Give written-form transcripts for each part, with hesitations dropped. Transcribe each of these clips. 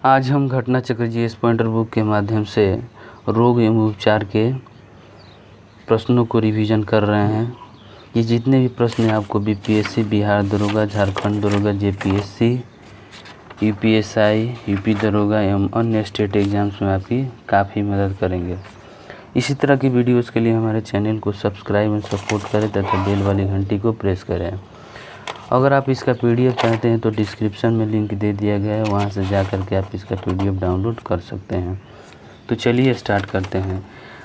आज हम घटना चक्र जीएस पॉइंटर बुक के माध्यम से रोग एवं उपचार के प्रश्नों को रिवीजन कर रहे हैं। ये जितने भी प्रश्न आपको बीपीएससी, बिहार दरोगा, झारखंड दरोगा, जेपीएससी, यूपीएसआई, यूपी दरोगा एवं अन्य स्टेट एग्जाम्स में आपकी काफ़ी मदद करेंगे। इसी तरह की वीडियोस के लिए हमारे चैनल को सब्सक्राइब और सपोर्ट करें तथा बेल वाली घंटी को प्रेस करें। अगर आप इसका पीडीएफ चाहते हैं तो डिस्क्रिप्शन में लिंक दे दिया गया है, वहां से जा कर के आप इसका पीडीएफ डाउनलोड कर सकते हैं। तो चलिए स्टार्ट करते हैं।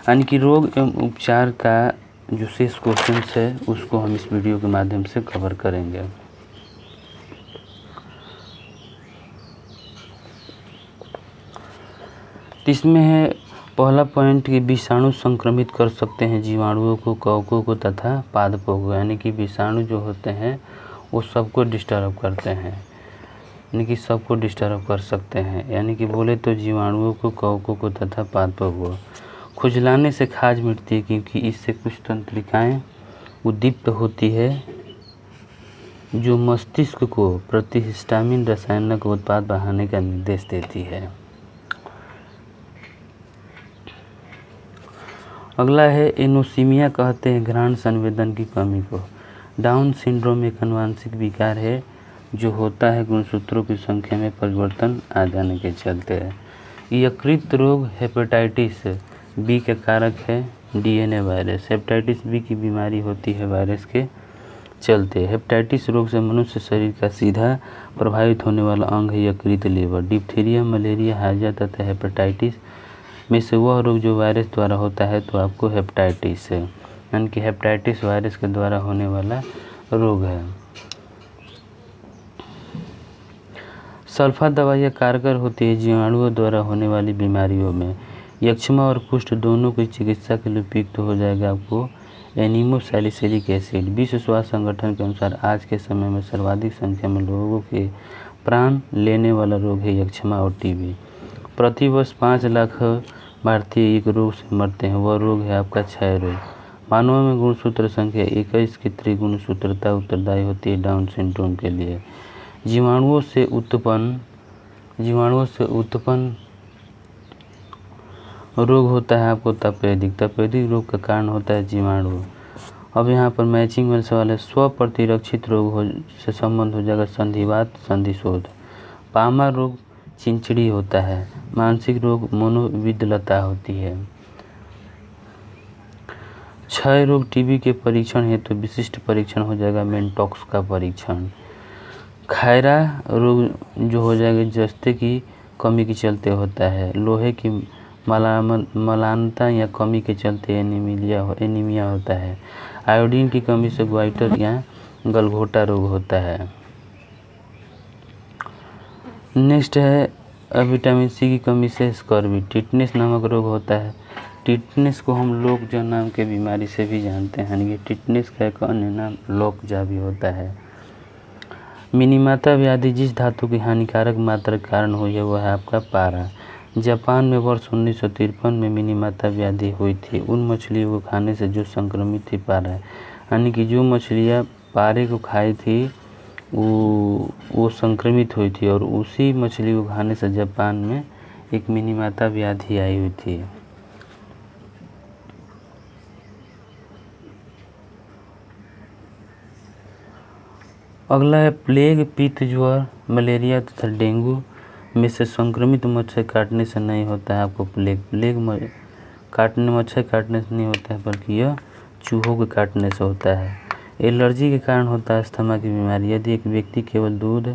यानी कि रोग एवं उपचार का जो शेष क्वेश्चन है उसको हम इस वीडियो के माध्यम से कवर करेंगे। इसमें है पहला पॉइंट कि विषाणु संक्रमित कर सकते हैं जीवाणुओं को, कवकों को तथा पादपों को। यानी कि विषाणु जो होते हैं वो सबको डिस्टर्ब करते हैं, यानी कि सबको डिस्टर्ब कर सकते हैं। यानी कि बोले तो जीवाणुओं को, कवकों को तथा पादपों को। खुजलाने से खाज मिटती है क्योंकि इससे कुछ तंत्रिकाएं उद्दीप्त होती है जो मस्तिष्क को प्रतिहिस्टामिन रसायन का उत्पाद बढ़ाने का निर्देश देती है। अगला है एनोसीमिया, कहते हैं घ्राण संवेदन की कमी को। डाउन सिंड्रोम एक आनुवंशिक विकार है जो होता है गुणसूत्रों की संख्या में परिवर्तन आ जाने के चलते है। यकृत रोग हेपेटाइटिस बी के कारक है डीएनए वायरस। हेपेटाइटिस बी की बीमारी होती है वायरस के चलते। हेपेटाइटिस रोग से मनुष्य शरीर का सीधा प्रभावित होने वाला अंग है यकृत लीवर। डिप्थीरिया, मलेरिया, हैजा तथा हेपेटाइटिस में से वह रोग जो वायरस द्वारा होता है तो आपको हेपेटाइटिस है, यानी कि हेपेटाइटिस वायरस के द्वारा होने वाला रोग है। सल्फा दवाइयाँ कारगर होती है जीवाणुओं द्वारा होने वाली बीमारियों में। यक्ष्मा और कुष्ठ दोनों की चिकित्सा के लिए उपयुक्त हो जाएगा आपको एनिमोसैलिसिलिक एसिड। विश्व स्वास्थ्य संगठन के अनुसार आज के समय में सर्वाधिक संख्या में लोगों के प्राण लेने वाला रोग है यक्ष्मा और टीबी। प्रतिवर्ष 5 लाख भारतीय एक रोग से मरते हैं, वह रोग है आपका क्षय रोग। मानव में गुणसूत्र संख्या 21 की त्रिगुणसूत्रता उत्तरदायी होती है डाउन सिंड्रोम के लिए। जीवाणुओं से उत्पन्न रोग होता है आपको तपेदिक रोग का कारण होता है जीवाणु। अब यहाँ पर मैचिंग वाले सवाल है। स्व प्रतिरक्षित रोग से संबंध हो जाएगा संधिवात, संधिशोथ। पामा रोग चिंचड़ी होता है। मानसिक रोग मनोविद्लता होती है। क्षय रोग टीबी के परीक्षण है तो विशिष्ट परीक्षण हो जाएगा मेंटॉक्स का परीक्षण। खैरा रोग जो हो जाएगा जस्ते की कमी के चलते होता है। लोहे की मलानता या कमी के चलते एनीमिया होता है। आयोडीन की कमी से ग्वाइटर या गलघोटा रोग होता है। नेक्स्ट है विटामिन सी की कमी से स्कर्वी, टिटनेस नामक रोग होता है। टिटनेस को हम लोकजा नाम के बीमारी से भी जानते हैं, यानी कि टिटनेस का एक अन्य नाम लोकजा भी होता है। मिनीमाता व्याधि जिस धातु की हानिकारक मात्रा के कारण हुई है वह है आपका पारा। जापान में वर्ष 1953 में मिनीमाता व्याधि हुई थी। उन मछलियों को खाने से जो संक्रमित थी पारा, यानी कि जो मछलियाँ पारे को खाई थी वो संक्रमित हुई थी और उसी मछली को खाने से जापान में एक मिनीमाता व्याधि आई हुई थी। अगला है प्लेग, पित्त ज्वर, मलेरिया तथा डेंगू में से संक्रमित मच्छर काटने से नहीं होता है आपको प्लेग मच्छर काटने से नहीं होता है बल्कि यह चूहों के काटने से होता है। एलर्जी के कारण होता है अस्थमा की बीमारी। यदि एक व्यक्ति केवल दूध,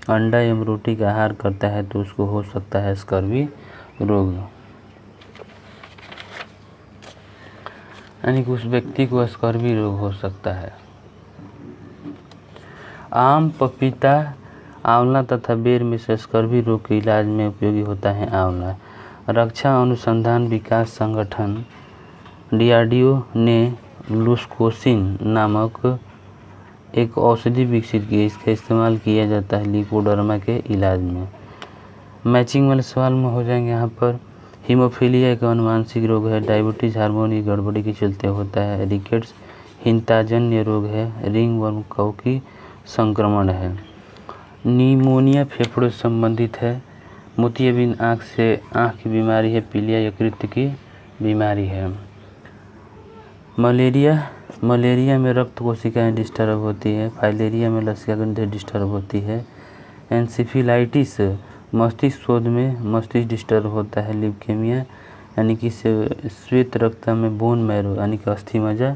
अंडा एवं रोटी का आहार करता है तो उसको हो सकता है स्कर्वी रोग, यानी कि उस व्यक्ति को स्कर्वी रोग हो सकता है। आम, पपीता, आंवला तथा बेर में से स्कर्वी रोग के इलाज में उपयोगी होता है आंवला। रक्षा अनुसंधान विकास संगठन डीआरडीओ ने लुस्कोसिन नामक एक औषधि विकसित की है। इसका इस्तेमाल किया जाता है लिपोडर्मा के इलाज में। मैचिंग वाले सवाल में हो जाएंगे यहाँ पर हीमोफीलिया एक आनुवंशिक रोग है। डायबिटीज हार्मोन की गड़बड़ी के चलते होता है। रिकेट्स हिंताजन्य रोग है। रिंग वर्म कवकी संक्रमण है। निमोनिया फेफड़ों से संबंधित है। मोतियाबिंद आँख की बीमारी है, पीलिया यकृत की बीमारी है। मलेरिया में रक्त कोशिकाएं डिस्टर्ब होती है। फाइलेरिया में लसिका ग्रंथि डिस्टर्ब होती है। एंसेफेलाइटिस मस्तिष्क शोध में मस्तिष्क डिस्टर्ब होता है। ल्यूकेमिया यानी कि श्वेत रक्त में बोन मैरो यानी कि अस्थि मज्जा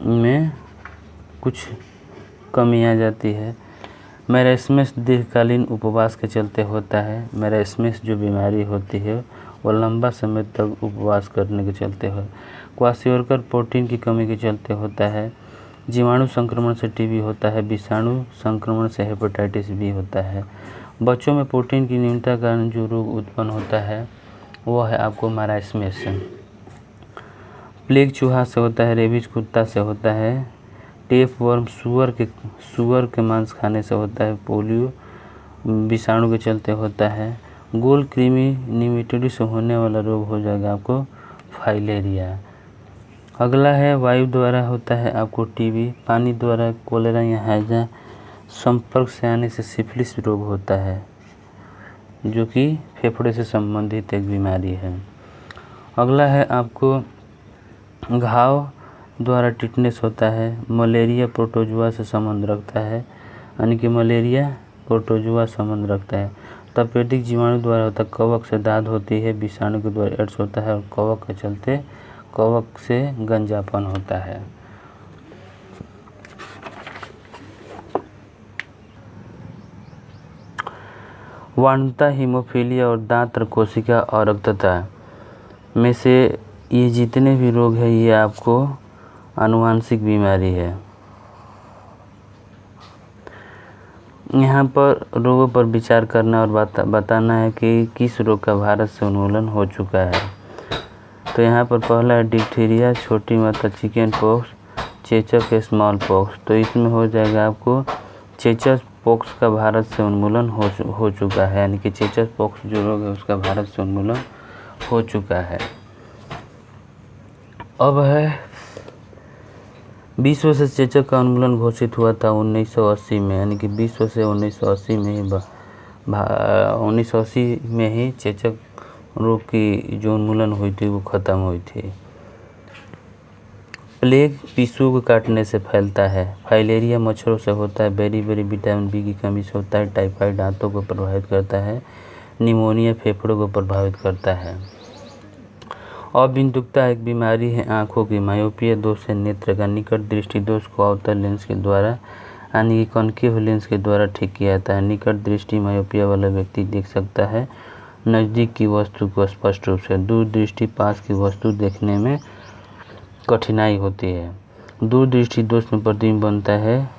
में कुछ कमी आ जाती है। मैरास्मस दीर्घकालीन उपवास के चलते होता है। मैरास्मस जो बीमारी होती है वो लंबा समय तक उपवास करने के चलते हो। क्वाशियोरकर प्रोटीन की कमी के चलते होता है। जीवाणु संक्रमण से टीबी होता है। विषाणु संक्रमण से हेपेटाइटिस बी होता है। बच्चों में प्रोटीन की न्यूनता के कारण जो रोग उत्पन्न होता है वो है आपको मैरास्मस। प्लेग चूहा से होता है। रेबीज कुत्ता से होता है। टेप वर्म सुअर के मांस खाने से होता है। पोलियो विषाणु के चलते होता है। गोल कृमि निमेटोडी से होने वाला रोग हो जाएगा आपको फाइलेरिया। अगला है वायु द्वारा होता है आपको टीबी। पानी द्वारा कोलेरा या हैजा। संपर्क से आने से सिफिलिस रोग होता है जो कि फेफड़े से संबंधित एक बीमारी है। अगला है आपको घाव द्वारा टिटनेस होता है। मलेरिया प्रोटोजुआ से संबंध रखता है यानी कि मलेरिया प्रोटोजुआ संबंध रखता है। तपेदिक जीवाणु द्वारा होता है। कवक से दाद होती है। विषाणु के द्वारा एड्स होता है और कवक के चलते कवक से गंजापन होता है। वार्णता, हीमोफीलिया और दांत कोशिका और रक्तता में से ये जितने भी रोग हैं ये आपको आनुवांशिक बीमारी है। यहाँ पर रोगों पर विचार करना और बताना है कि किस रोग का भारत से उन्मूलन हो चुका है। तो यहाँ पर पहला है डिप्थीरिया, छोटी मात्रा चिकन पॉक्स, चेचक स्मॉल पॉक्स। तो इसमें हो जाएगा आपको चेचक पॉक्स का भारत से उन्मूलन हो चुका है यानी कि चेचक पॉक्स जो रोग है उसका भारत से उन्मूलन हो चुका है। अब है विश्व से चेचक का उन्मूलन घोषित हुआ था 1980 में यानी कि विश्व से 1980 में ही चेचक रोग की जो उन्मूलन हुई थी वो ख़त्म हुई थी। प्लेग पिस्सू को काटने से फैलता है। फाइलेरिया मच्छरों से होता है। बेरी विटामिन बी की कमी से होता है। टाइफाइड दांतों को प्रभावित करता है। निमोनिया फेफड़ों को प्रभावित करता है। अबिंदुकता एक बीमारी है आँखों की। मायोपिया दोष है नेत्र का। निकट दृष्टि दोष को अवतल लेंस के द्वारा यानी कि कॉन्केव लेंस के द्वारा ठीक किया जाता है। निकट दृष्टि मायोपिया वाला व्यक्ति देख सकता है नज़दीक की वस्तु को स्पष्ट रूप से। दूर दृष्टि पास की वस्तु देखने में कठिनाई होती है। दूर दृष्टि दोष में प्रतिबिंब बनता है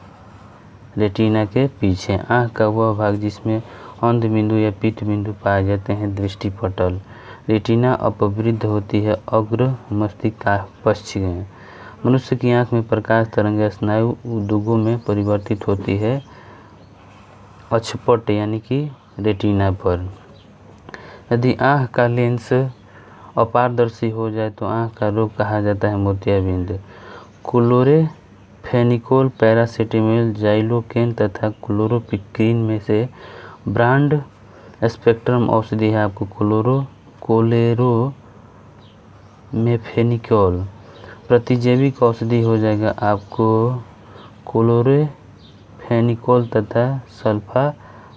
रेटिना के पीछे। आँख का वह भाग जिसमें अंध बिंदु या पीठ बिंदु पाए जाते हैं दृष्टिपटल। रेटिना अपवृद्ध होती है अग्र मस्तिष्क पश्चिम। मनुष्य की आँख में प्रकाश तरंगें स्नायु उद्दोगों में परिवर्तित होती है अक्षपट यानी कि रेटिना पर। यदि आँख का लेंस अपारदर्शी हो जाए तो आँख का रोग कहा जाता है मोतियाबिंद। क्लोरोफेनिकोल, पैरासीटामोल, जाइलोकेन तथा क्लोरोपिक्रीन में से ब्रॉड स्पेक्ट्रम औषधि है आपको क्लोरोमेफेनिकोल। प्रतिजैविक औषधि हो जाएगा आपको क्लोरोफेनिकोल तथा सल्फा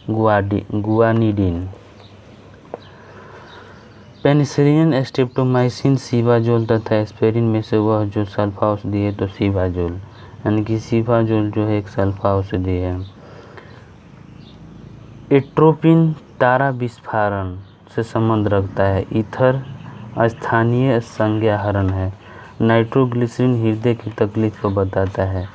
गुआनिडीन। पेनिसिलिन, स्ट्रेप्टोमाइसिन, सीवाजोल तथा एस्पिरिन में से वह जो सल्फा औषधि है तो सीवाजोल यानी कि सीवाजोल जो है एक सल्फा औषधि है। एट्रोपिन तारा विस्फारण से संबंध रखता है। ईथर स्थानीय संज्ञाहरण है। नाइट्रोग्लिसरीन हृदय की तकलीफ को बताता है।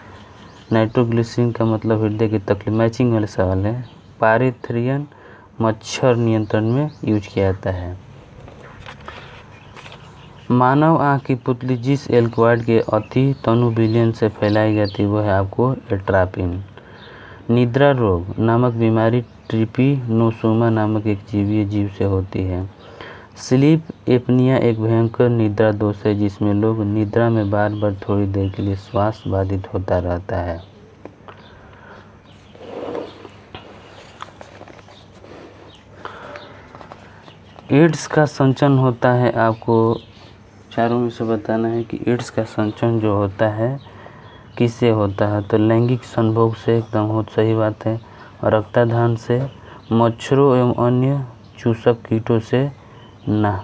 नाइट्रोग्लिसरीन का मतलब हृदय की तकलीफ। मैचिंग वाले सवाल है। पायरेथ्रियन मच्छर नियंत्रण में यूज किया जाता है। मानव आँख की पुतली जिस एल्कोहॉइड के अति तनु विलयन से फैलाई जाती है वह है आपको एट्रापिन। निद्रा रोग नामक बीमारी ट्रिपिनोसोमा नामक एक जीवीय जीव से होती है। स्लीप एपनिया एक भयंकर निद्रा दोष है जिसमें लोग निद्रा में बार बार थोड़ी देर के लिए श्वास बाधित होता रहता है। एड्स का संचरण होता है, आपको चारों में से बताना है कि एड्स का संचरण जो होता है किससे होता है। तो लैंगिक संभोग से, एकदम बहुत सही बात है। और रक्तादान से, मच्छरों एवं अन्य चूसक कीटों से ना,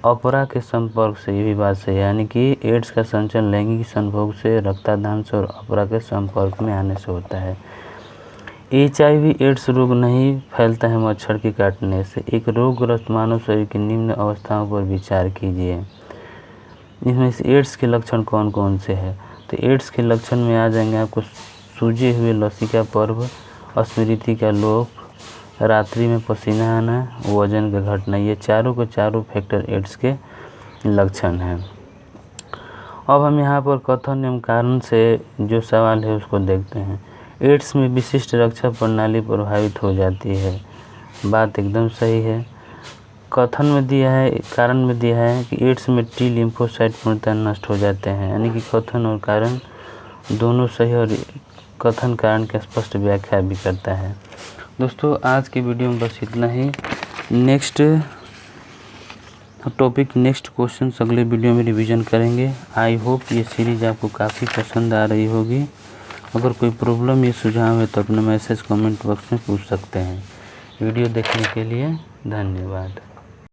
अपरा के संपर्क से, ये भी बात सही है। यानी कि एड्स का संचरण लैंगिक संभोग से, रक्तादान से और अपरा के संपर्क में आने से होता है। HIV एड्स रोग नहीं फैलता है मच्छर के काटने से। एक रोगग्रस्त मानव शरीर की निम्न अवस्थाओं पर विचार कीजिए। इसमें से एड्स के लक्षण कौन कौन से हैं। तो एड्स के लक्षण में आ जाएंगे आपको सूजे हुए लसिका पर्व, स्मृति का लोप, रात्रि में पसीना आना, वजन का घटना, ये चारों के चारों फैक्टर एड्स के लक्षण हैं। अब हम यहाँ पर कथन एवं कारण से जो सवाल है उसको देखते हैं। एड्स में विशिष्ट रक्षा प्रणाली प्रभावित हो जाती है, बात एकदम सही है। कथन में दिया है, कारण में दिया है कि एड्स में टी लिम्फोसाइट पूर्णतः नष्ट हो जाते हैं। यानी कि कथन और कारण दोनों सही, और कथन कारण की स्पष्ट व्याख्या भी करता है। दोस्तों आज की वीडियो में बस इतना ही। नेक्स्ट टॉपिक, नेक्स्ट क्वेश्चन अगले वीडियो में रिवीजन करेंगे। आई होप ये सीरीज़ आपको काफ़ी पसंद आ रही होगी। अगर कोई प्रॉब्लम या सुझाव है तो अपना मैसेज कमेंट बॉक्स में पूछ सकते हैं। वीडियो देखने के लिए धन्यवाद।